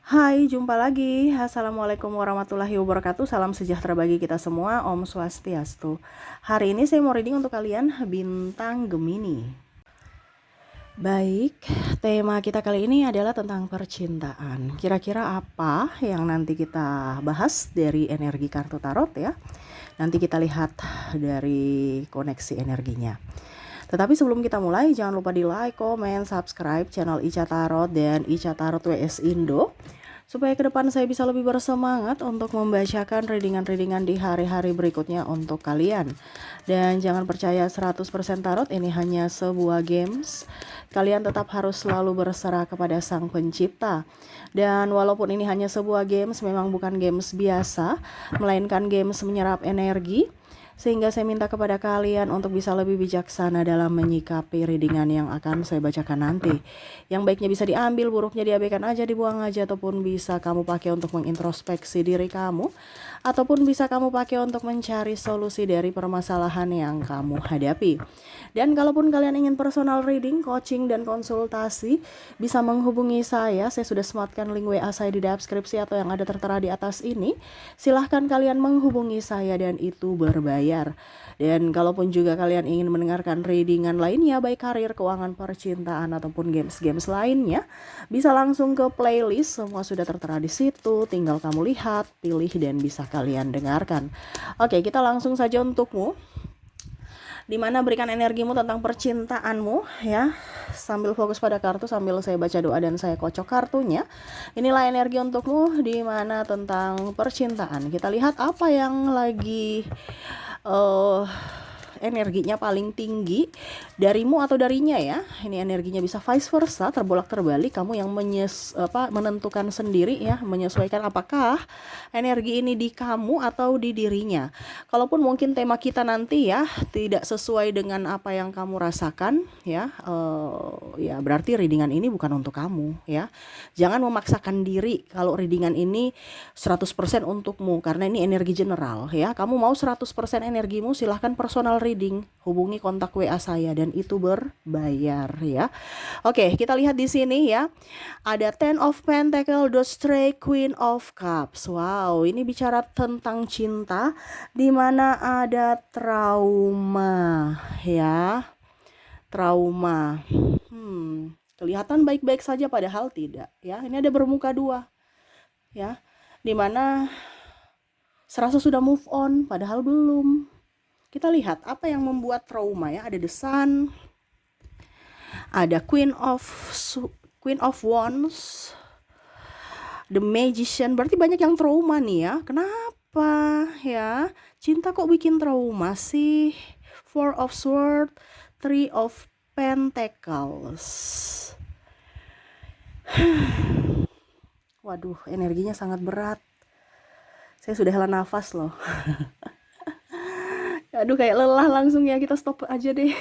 Hai, jumpa lagi. Assalamualaikum warahmatullahi wabarakatuh. Salam sejahtera bagi kita semua. Om Swastiastu. Hari ini saya mau reading untuk kalian bintang Gemini. Baik, tema kita kali ini adalah tentang percintaan. Kira-kira apa yang nanti kita bahas dari energi kartu tarot ya? Nanti kita lihat dari koneksi energinya. Tetapi sebelum kita mulai, jangan lupa di like, comment, subscribe channel Ica Tarot dan Ica Tarot WS Indo, supaya ke depan saya bisa lebih bersemangat untuk membacakan readingan-readingan di hari-hari berikutnya untuk kalian. Dan jangan percaya 100% tarot ini hanya sebuah games. Kalian tetap harus selalu berserah kepada Sang Pencipta. Dan walaupun ini hanya sebuah games, memang bukan games biasa, melainkan games menyerap energi. Sehingga saya minta kepada kalian untuk bisa lebih bijaksana dalam menyikapi readingan yang akan saya bacakan nanti. Yang baiknya bisa diambil, buruknya diabaikan aja, dibuang aja, ataupun bisa kamu pakai untuk mengintrospeksi diri kamu, ataupun bisa kamu pakai untuk mencari solusi dari permasalahan yang kamu hadapi. Dan kalaupun kalian ingin personal reading, coaching, dan konsultasi, bisa menghubungi saya sudah sematkan link WA saya di deskripsi atau yang ada tertera di atas ini. Silahkan kalian menghubungi saya dan itu berbayar. Dan kalaupun juga kalian ingin mendengarkan readingan lainnya, baik karir, keuangan, percintaan, ataupun games-games lainnya, bisa langsung ke playlist, semua sudah tertera di situ. Tinggal kamu lihat, pilih, dan bisa kalian dengarkan. Oke, kita langsung saja untukmu, dimana berikan energimu tentang percintaanmu ya, sambil fokus pada kartu, sambil saya baca doa dan saya kocok kartunya. Inilah energi untukmu dimana tentang percintaan. Kita lihat apa yang lagi energinya paling tinggi darimu atau darinya ya. Ini energinya bisa vice versa, terbolak terbalik. Kamu yang menentukan sendiri ya, menyesuaikan apakah energi ini di kamu atau di dirinya. Kalaupun mungkin tema kita nanti ya tidak sesuai dengan apa yang kamu rasakan ya, ya berarti readingan ini bukan untuk kamu ya. Jangan memaksakan diri kalau readingan ini 100% untukmu, karena ini energi general ya. Kamu mau 100% energimu, silahkan personal reading, hubungi kontak WA saya dan itu berbayar ya. Oke, kita lihat di sini ya. Ada Ten of Pentacles, The Stray, Queen of Cups. Wow, ini bicara tentang cinta di mana ada trauma ya. Trauma. Kelihatan baik-baik saja padahal tidak ya. Ini ada bermuka dua ya. Dimana serasa sudah move on padahal belum. Kita lihat apa yang membuat trauma ya. Ada the Sun, ada Queen of Wands, the Magician. Berarti banyak yang trauma nih ya. Kenapa ya? Cinta kok bikin trauma sih? Four of Swords, Three of Pentacles. Waduh, energinya sangat berat. Saya sudah hela nafas loh. Aduh, kayak lelah langsung ya, kita stop aja deh.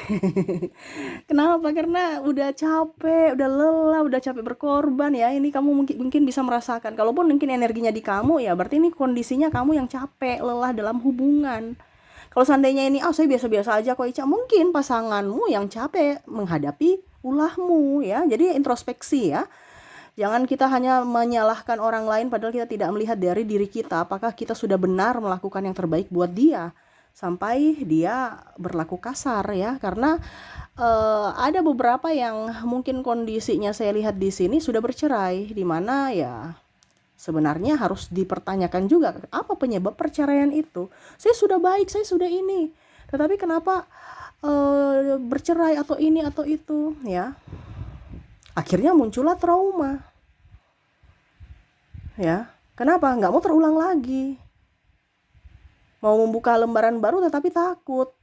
Kenapa? Karena udah capek, udah lelah, udah capek berkorban ya. Ini kamu mungkin bisa merasakan. Kalaupun mungkin energinya di kamu ya, berarti ini kondisinya kamu yang capek, lelah dalam hubungan. Kalau seandainya ini, saya biasa-biasa aja kok Ica, mungkin pasanganmu yang capek menghadapi ulahmu ya. Jadi introspeksi ya. Jangan kita hanya menyalahkan orang lain padahal kita tidak melihat dari diri kita. Apakah kita sudah benar melakukan yang terbaik buat dia sampai dia berlaku kasar ya. Karena ada beberapa yang mungkin kondisinya saya lihat di sini sudah bercerai, di mana ya sebenarnya harus dipertanyakan juga apa penyebab perceraian itu. Saya sudah baik, saya sudah ini, tetapi kenapa bercerai atau ini atau itu ya. Akhirnya muncullah trauma ya. Kenapa? Nggak mau terulang lagi, mau membuka lembaran baru tetapi takut,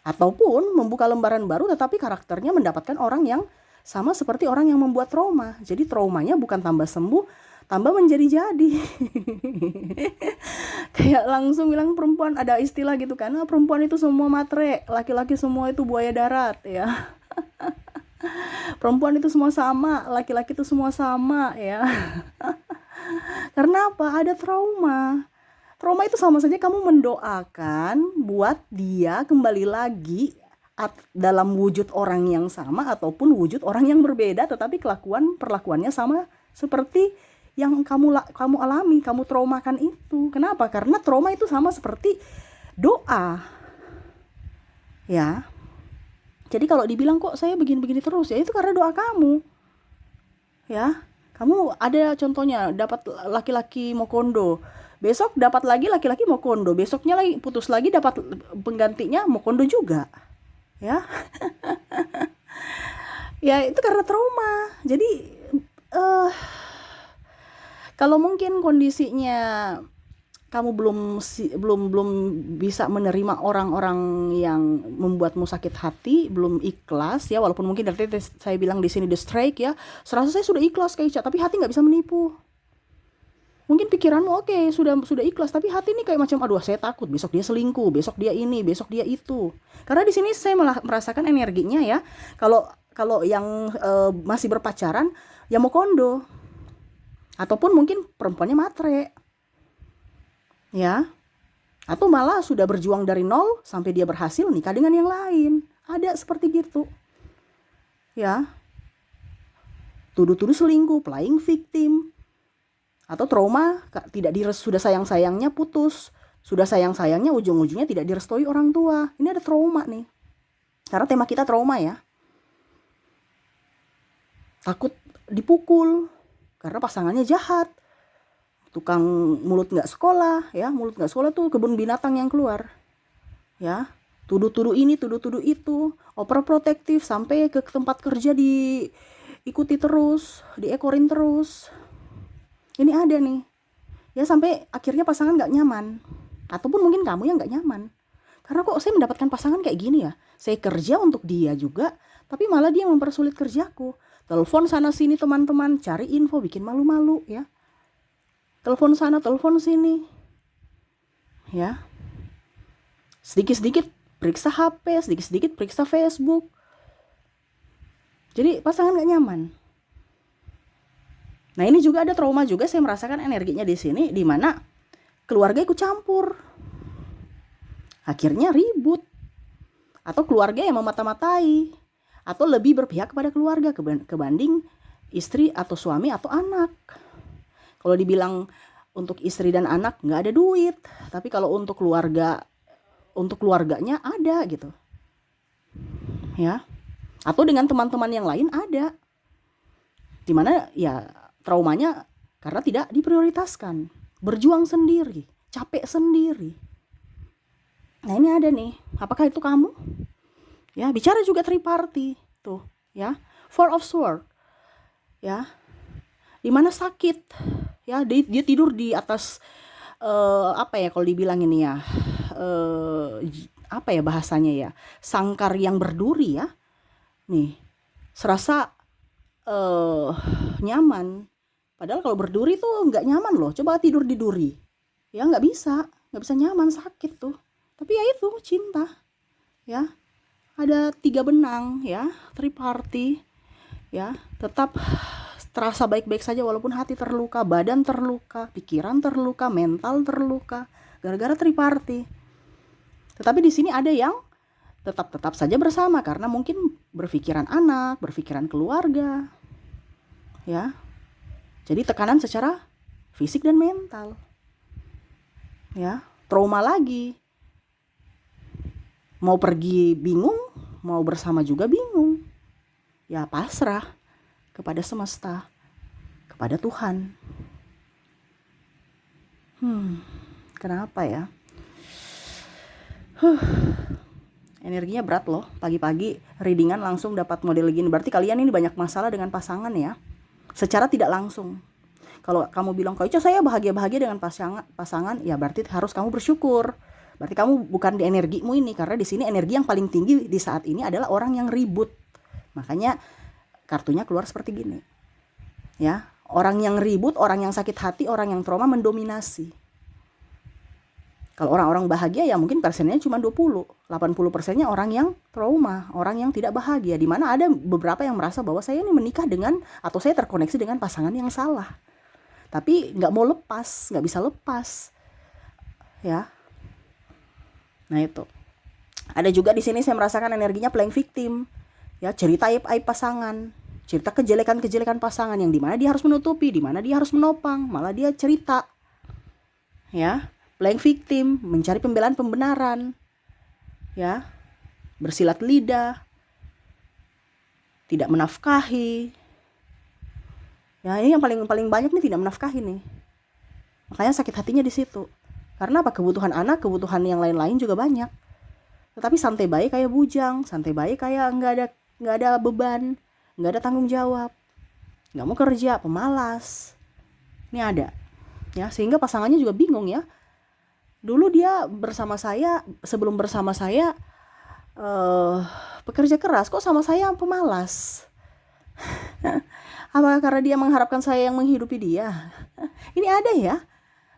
ataupun membuka lembaran baru tetapi karakternya mendapatkan orang yang sama seperti orang yang membuat trauma. Jadi traumanya bukan tambah sembuh, tambah menjadi-jadi. Kayak langsung bilang perempuan, ada istilah gitu kan, perempuan itu semua matre, laki-laki semua itu buaya darat ya. Perempuan itu semua sama, laki-laki itu semua sama ya. Karena apa? Ada trauma. Trauma itu sama saja kamu mendoakan buat dia kembali lagi dalam wujud orang yang sama ataupun wujud orang yang berbeda, tetapi perlakuannya sama seperti yang kamu alami, kamu traumakan itu. Kenapa? Karena trauma itu sama seperti doa. Ya. Jadi kalau dibilang kok saya begini-begini terus, ya itu karena doa kamu. Ya. Kamu ada contohnya dapat laki-laki mau kondo. Besok dapat lagi laki-laki mau kondo, besoknya lagi putus lagi dapat penggantinya mau kondo juga. Ya. Ya itu karena trauma. Jadi kalau mungkin kondisinya kamu belum bisa menerima orang-orang yang membuatmu sakit hati, belum ikhlas ya, walaupun mungkin dari saya bilang di sini the strike ya, serasa saya sudah ikhlas kayak Ica, tapi hati nggak bisa menipu. Mungkin pikiranmu oke, sudah ikhlas, tapi hati ini kayak macam aduh saya takut besok dia selingkuh, besok dia ini, besok dia itu. Karena di sini saya malah merasakan energinya ya. Kalau kalau yang masih berpacaran ya mau kondo. Ataupun mungkin perempuannya matre. Ya. Atau malah sudah berjuang dari nol sampai dia berhasil nikah dengan yang lain. Ada seperti gitu. Ya. Tuduh-tuduh selingkuh, playing victim. Atau trauma, sudah sayang-sayangnya putus. Sudah sayang-sayangnya ujung-ujungnya tidak direstui orang tua. Ini ada trauma nih. Karena tema kita trauma ya. Takut dipukul. Karena pasangannya jahat. Tukang mulut nggak sekolah. Ya, mulut nggak sekolah tuh kebun binatang yang keluar. Ya, tuduh-tuduh ini, tuduh-tuduh itu. Overprotective sampai ke tempat kerja diikuti terus. Diekorin terus. Ini ada nih. Ya sampai akhirnya pasangan gak nyaman. Ataupun mungkin kamu yang gak nyaman. Karena kok saya mendapatkan pasangan kayak gini ya. Saya kerja untuk dia juga. Tapi malah dia mempersulit kerjaku. Telepon sana sini teman-teman. Cari info bikin malu-malu ya. Telepon sana telepon sini. Ya. Sedikit-sedikit periksa HP. Sedikit-sedikit periksa Facebook. Jadi pasangan gak nyaman. Nah ini juga ada trauma juga, saya merasakan energinya di sini, di mana keluarga ikut campur, akhirnya ribut, atau keluarga yang memata-matai, atau lebih berpihak kepada keluarga kebanding istri atau suami atau anak. Kalau dibilang untuk istri dan anak nggak ada duit, tapi kalau untuk keluarganya ada gitu, ya. Atau dengan teman-teman yang lain ada, dimana ya traumanya karena tidak diprioritaskan, berjuang sendiri, capek sendiri. Nah ini ada nih, apakah itu kamu? Ya bicara juga triparty tuh, ya Four of Swords, ya dimana sakit, ya dia tidur di atas apa ya kalau dibilang ini ya, apa ya bahasanya ya, sangkar yang berduri ya, nih serasa nyaman. Padahal kalau berduri tuh nggak nyaman loh. Coba tidur di duri. Ya nggak bisa nyaman, sakit tuh. Tapi ya itu cinta. Ya ada 3 benang ya, triparty. Ya tetap terasa baik-baik saja walaupun hati terluka, badan terluka, pikiran terluka, mental terluka. Gara-gara triparty. Tetapi di sini ada yang tetap saja bersama karena mungkin berpikiran anak, berpikiran keluarga. Ya. Jadi tekanan secara fisik dan mental. Ya, trauma lagi. Mau pergi bingung, mau bersama juga bingung. Ya pasrah kepada semesta, kepada Tuhan. Kenapa ya? Energinya berat loh. Pagi-pagi readingan langsung dapat model gini. Berarti kalian ini banyak masalah dengan pasangan ya. Secara tidak langsung. Kalau kamu bilang, Kak Ica saya bahagia-bahagia dengan pasangan, ya berarti harus kamu bersyukur. Berarti kamu bukan di energimu ini, karena di sini energi yang paling tinggi di saat ini adalah orang yang ribut. Makanya kartunya keluar seperti gini. Ya, orang yang ribut, orang yang sakit hati, orang yang trauma mendominasi. Kalau orang-orang bahagia ya mungkin persennya cuma 20, 80%-nya orang yang trauma, orang yang tidak bahagia. Dimana ada beberapa yang merasa bahwa saya ini menikah dengan, atau saya terkoneksi dengan pasangan yang salah. Tapi nggak mau lepas, nggak bisa lepas. Ya. Nah itu. Ada juga di sini saya merasakan energinya playing victim. Ya, cerita aib-aib pasangan. cerita kejelekan-kejelekan pasangan yang dimana dia harus menutupi, dimana dia harus menopang, malah dia cerita, ya, playing victim, mencari pembelaan pembenaran, ya, bersilat lidah, tidak menafkahi, ya ini yang paling banyak nih, tidak menafkahi nih, makanya sakit hatinya di situ. Karena apa? Kebutuhan anak, kebutuhan yang lain-lain juga banyak, tetapi santai baik kayak bujang, santai baik kayak nggak ada beban, nggak ada tanggung jawab, nggak mau kerja, pemalas. Ini ada, ya, sehingga pasangannya juga bingung ya. Dulu dia bersama saya, sebelum bersama saya pekerja keras, kok sama saya pemalas. Apa karena dia mengharapkan saya yang menghidupi dia? Ini ada ya,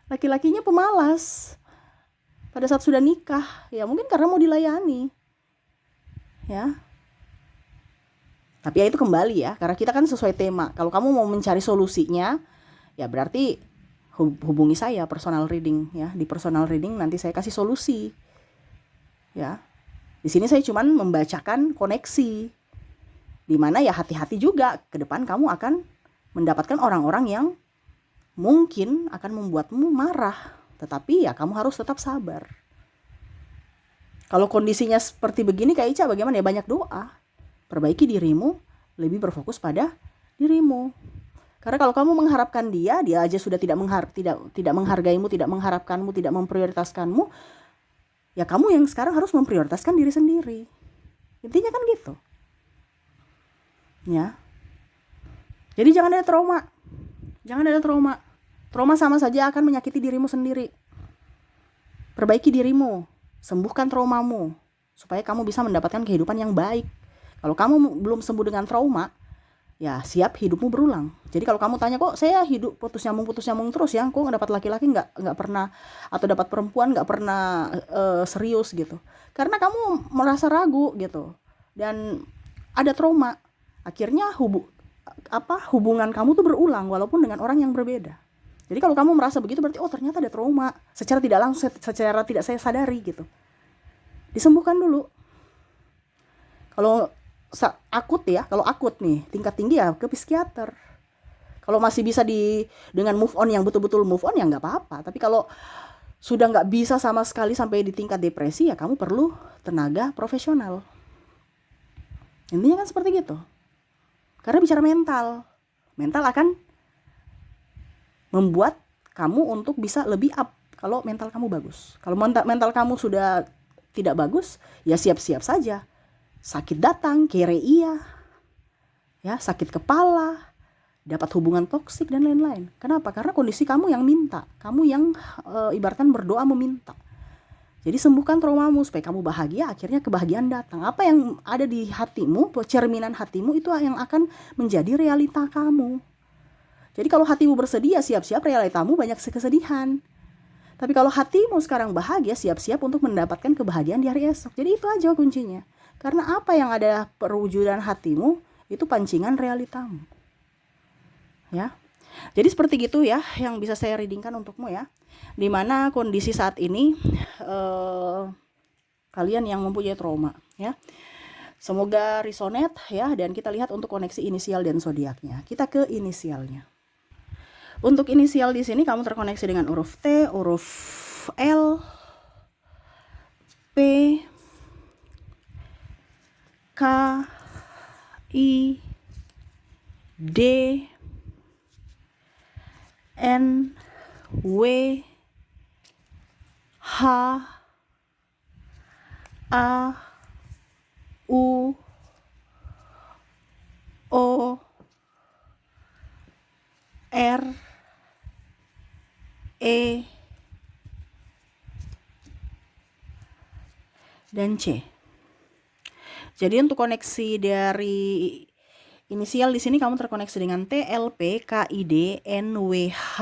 laki-lakinya pemalas pada saat sudah nikah, ya mungkin karena mau dilayani, ya. Tapi ya itu kembali ya, karena kita kan sesuai tema. Kalau kamu mau mencari solusinya, ya berarti hubungi saya personal reading ya. Di personal reading nanti saya kasih solusi. Ya. Di sini saya cuman membacakan koneksi. Di mana ya hati-hati juga, ke depan kamu akan mendapatkan orang-orang yang mungkin akan membuatmu marah, tetapi ya kamu harus tetap sabar. Kalau kondisinya seperti begini Kak Ica, bagaimana ya? Banyak doa. Perbaiki dirimu, lebih berfokus pada dirimu. Karena kalau kamu mengharapkan dia aja sudah tidak menghargaimu, tidak mengharapkanmu, tidak memprioritaskanmu, ya kamu yang sekarang harus memprioritaskan diri sendiri. Intinya kan gitu. Ya. Jadi jangan ada trauma. Jangan ada trauma. Trauma sama saja akan menyakiti dirimu sendiri. Perbaiki dirimu, sembuhkan traumamu, supaya kamu bisa mendapatkan kehidupan yang baik. Kalau kamu belum sembuh dengan trauma, ya siap hidupmu berulang. Jadi kalau kamu tanya, kok saya hidup putus nyambung terus ya, kok dapat laki-laki nggak pernah, atau dapat perempuan nggak pernah serius gitu. Karena kamu merasa ragu gitu dan ada trauma. Akhirnya hubungan kamu tuh berulang walaupun dengan orang yang berbeda. Jadi kalau kamu merasa begitu berarti ternyata ada trauma secara tidak langsung, secara tidak saya sadari gitu. Disembuhkan dulu. Kalau akut ya, kalau akut nih tingkat tinggi ya ke psikiater. Kalau masih bisa dengan move on yang betul-betul move on ya nggak apa-apa. Tapi kalau sudah nggak bisa sama sekali sampai di tingkat depresi ya kamu perlu tenaga profesional. Intinya kan seperti gitu. Karena bicara mental akan membuat kamu untuk bisa lebih up kalau mental kamu bagus. Kalau mental kamu sudah tidak bagus, ya siap-siap saja. Sakit datang, kere iya, ya sakit kepala, dapat hubungan toksik dan lain-lain. Kenapa? Karena kondisi kamu yang minta, kamu yang ibaratkan berdoa meminta. Jadi sembuhkan traumamu supaya kamu bahagia, akhirnya kebahagiaan datang. Apa yang ada di hatimu, cerminan hatimu itu yang akan menjadi realita kamu. Jadi kalau hatimu bersedih, siap-siap realitamu banyak kesedihan. Tapi kalau hatimu sekarang bahagia, siap-siap untuk mendapatkan kebahagiaan di hari esok. Jadi itu aja kuncinya. Karena apa yang ada perwujudan hatimu, itu pancingan realitamu. Ya. Jadi seperti gitu ya, yang bisa saya readingkan untukmu ya. Dimana kondisi saat ini, kalian yang mempunyai trauma ya. Semoga resonate ya, dan kita lihat untuk koneksi inisial dan zodiaknya. Kita ke inisialnya. Untuk inisial di sini kamu terkoneksi dengan huruf T, huruf L, P, K, I, D, N, W, H, A, U, O, R, E, dan C. Jadi untuk koneksi dari inisial di sini kamu terkoneksi dengan T, L, P, K, I, D, N, W, H,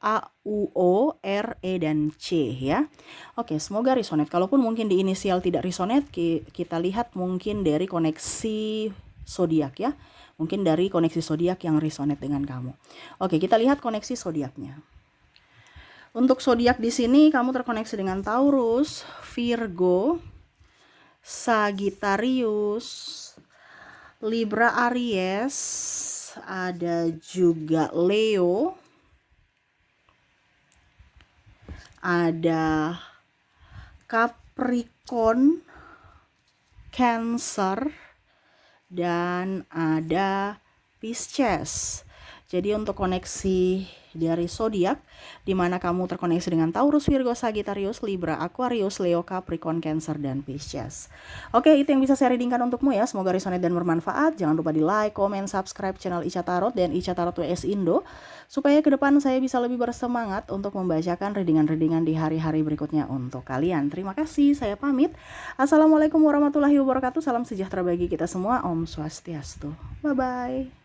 A, U, O, R, E, dan C ya. Oke, semoga resonate. Kalaupun mungkin di inisial tidak resonate, kita lihat mungkin dari koneksi zodiak ya. Mungkin dari koneksi zodiak yang resonate dengan kamu. Oke, kita lihat koneksi zodiaknya. Untuk zodiak di sini kamu terkoneksi dengan Taurus, Virgo, Sagittarius, Libra, Aries, ada juga Leo, ada Capricorn, Cancer, dan ada Pisces. Jadi untuk koneksi dari zodiak, di mana kamu terkoneksi dengan Taurus, Virgo, Sagittarius, Libra, Aquarius, Leo, Capricorn, Cancer, dan Pisces. Oke, itu yang bisa saya readingkan untukmu ya. Semoga resonate dan bermanfaat. Jangan lupa di like, comment, subscribe channel Ica Tarot dan Ica Tarot WS Indo, supaya ke depan saya bisa lebih bersemangat untuk membacakan readingan-readingan di hari-hari berikutnya untuk kalian. Terima kasih, saya pamit. Assalamualaikum warahmatullahi wabarakatuh. Salam sejahtera bagi kita semua. Om Swastiastu. Bye-bye.